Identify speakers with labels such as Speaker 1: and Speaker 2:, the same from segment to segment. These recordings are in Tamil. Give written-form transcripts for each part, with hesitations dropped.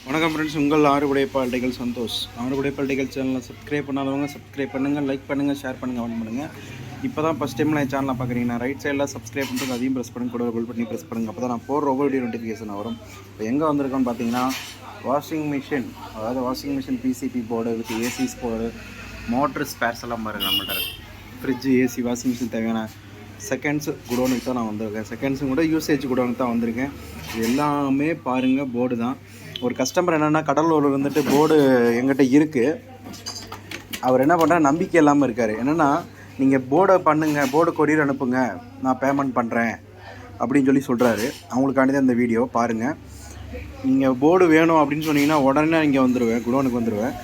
Speaker 1: வணக்கம் ஃப்ரெண்ட்ஸ், உங்கள் ஆறுபடை பால்டைகள் சந்தோஷ். ஆறுபடை பால்டைகள் சேனலை சப்ஸ்கிரைப் பண்ணாதவங்க சப்ஸ்கிரைப் பண்ணுங்கள், லைக் பண்ணுங்கள், ஷேர் பண்ணுங்கள், கமெண்ட் பண்ணுங்கள். இப்போ தான் ஃபஸ்ட் டைம் நான் சேனலை பார்க்குறீங்கன்னா ரைட் சைடில் சப்ஸ்கிரைப் பண்ணிட்டு அதையும் ப்ரெஸ் பண்ணி கூட பெல் பண்ணி ப்ரெஸ் பண்ணுங்கள். அப்போ தான் நான் போடுற ஒவ்வொரு வீடியோ நோட்டிஃபிகேஷன் வரும். இப்போ எங்கே வந்திருக்கோன்னு பார்த்தீங்கன்னா வாஷிங் மிஷின், அதாவது washing machine PCB board with ஏசிஸ் போர்டு, மோட்ரு ஸ்பேர்ஸ் எல்லாம் பாருங்கள் நம்மள்ட்ட இருக்குது. ஃப்ரிட்ஜு, ஏசி, வாஷிங் மிஷின் தேவையான செகண்ட்ஸு குடோனுக்கு தான் நான் வந்திருக்கேன். செகண்ட்ஸும் கூட யூசேஜ் குடோனுக்கு தான் வந்திருக்கேன். இது எல்லாமே பாருங்கள் போர்டு தான். ஒரு கஸ்டமர் என்னென்னா கடலூர் வந்துட்டு போர்டு எங்கிட்ட இருக்குது. அவர் என்ன பண்ணுறாரு, நம்பிக்கை இல்லாமல் இருக்கார். என்னென்னா நீங்கள் போர்டை பண்ணுங்கள், போர்டு கொரியர் அனுப்புங்க, நான் பேமெண்ட் பண்ணுறேன் அப்படின்னு சொல்கிறாரு. அவங்களுக்காண்டி தான் இந்த வீடியோ பாருங்கள். நீங்கள் போர்டு வேணும் அப்படின்னு சொன்னீங்கன்னா உடனே இங்கே வந்துடுவேன், குடோனுக்கு வந்துடுவேன்.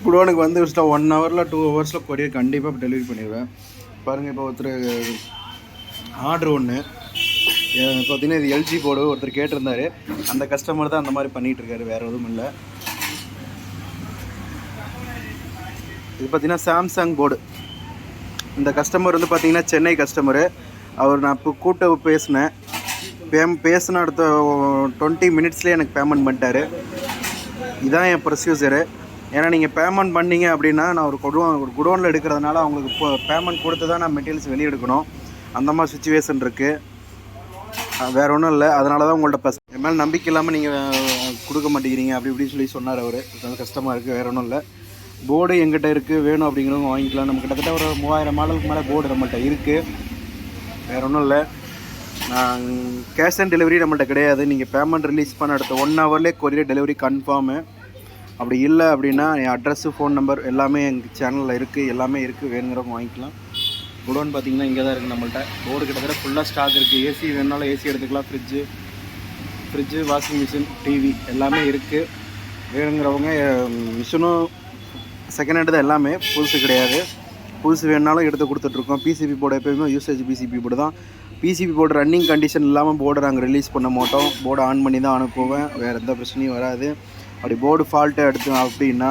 Speaker 1: குடோனுக்கு வந்து 1 ஹவரில் 2 ஹவர்ஸில் கொரியர் கண்டிப்பாக டெலிவரி பண்ணிடுவேன். பாருங்கள், இப்போ ஒருத்தர் ஆர்டர் ஒன்று பார்த்தீங்கன்னா இது எல்ஜி போர்டு ஒருத்தர் கேட்டிருந்தாரு. அந்த கஸ்டமர் தான் அந்த மாதிரி பண்ணிகிட்ருக்காரு, வேறு எதுவும் இல்லை. இது பார்த்தீங்கன்னா சாம்சங் போர்டு. இந்த கஸ்டமர் வந்து பார்த்திங்கன்னா சென்னை கஸ்டமரு. அவர் நான் இப்போ கூட்ட பேசின அடுத்த 20 மினிட்ஸ்லேயே எனக்கு பேமெண்ட் பண்ணிட்டார். இதுதான் என் ப்ரொசீஜரு. ஏன்னா நீங்கள் பேமெண்ட் பண்ணிங்க அப்படின்னா நான் ஒரு குடோனில் எடுக்கிறதுனால அவங்களுக்கு இப்போ பேமெண்ட் கொடுத்து தான் நான் மெட்டீரியல்ஸ் வெளியே எடுக்கணும். அந்த மாதிரி சுச்சுவேஷன் இருக்குது, வேறு ஒன்றும் இல்லை. அதனால தான் உங்கள்கிட்ட என் மேலே நம்பிக்கை இல்லாமல் நீங்கள் கொடுக்க மாட்டேங்கிறீங்க அப்படி இப்படின்னு சொன்னார் அவர். அது கஷ்டமாக இருக்குது, வேறு ஒன்றும் இல்லை. போர்டு எங்கிட்ட இருக்குது, வேணும் அப்படிங்கிறவங்க வாங்கிக்கலாம். நம்ம கிட்டத்தட்ட ஒரு 3000 மாடலுக்கு மேலே போர்டு நம்மள்கிட்ட இருக்குது, வேறு ஒன்றும் இல்லை. நான் கேஷ் ஆன் டெலிவரி நம்மள்கிட்ட கிடையாது. நீங்கள் பேமெண்ட் ரிலீஸ் பண்ண அடுத்த 1 ஹவர்லேயே கொரியர் டெலிவரி கன்ஃபார்மு. அப்படி இல்லை அப்படின்னா என் அட்ரஸ்ஸு, ஃபோன் நம்பர் எல்லாமே எங்கள் சேனலில் இருக்குது, எல்லாமே இருக்குது, வேணுங்கிறவங்க வாங்கிக்கலாம். குடோன் பார்த்திங்கன்னா இங்கே தான் இருக்குது நம்மள்கிட்ட. போர்டு கிட்டத்தட்ட ஃபுல்லாக ஸ்டாக் இருக்குது. ஏசி வேணுனாலும் ஏசி எடுத்துக்கலாம். ஃப்ரிட்ஜு, வாஷிங் மிஷின், டிவி எல்லாமே இருக்குது. வேணுங்கிறவங்க மிஷினும் செகண்ட் ஹேண்டு தான், எல்லாமே புதுசு கிடையாது. புதுசு வேணுனாலும் எடுத்து கொடுத்துட்ருக்கோம். பிசிபி போர்டு எப்போயுமே யூசேஜ் பிசிபி போர்டு தான். பிசிபி போர்டு ரன்னிங் கண்டிஷன் இல்லாமல் போர்டை நாங்கள் ரிலீஸ் பண்ண மாட்டோம். போர்டை ஆன் பண்ணி தான் அனுப்புவேன், வேறு எந்த பிரச்சனையும் வராது. அப்படி போர்டு ஃபால்ட்டு எடுத்து அப்படின்னா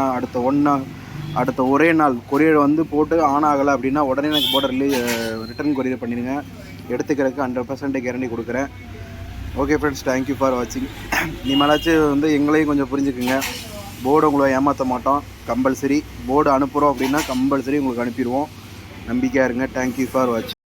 Speaker 1: அடுத்த ஒரே நாள் கொரியர் வந்து போட்டு ஆன் ஆகலை அப்படின்னா உடனே எனக்கு போர்டை ரிட்டர்ன் கொரியர் பண்ணிடுங்க. எடுத்துக்கிறதுக்கு 100% கேரண்டி கொடுக்குறேன். ஓகே ஃப்ரெண்ட்ஸ், தேங்க்யூ ஃபார் வாட்சிங். இனிமேலாச்சும் வந்து எங்களையும் கொஞ்சம் புரிஞ்சுக்குங்க. போர்டு உங்களை ஏமாற்ற மாட்டோம், கம்பல்சரி. போர்டு அனுப்புகிறோம் அப்படின்னா கம்பல்சரி உங்களுக்கு அனுப்பிடுவோம். நம்பிக்கையாக இருங்க. தேங்க்யூ ஃபார் வாட்சிங்.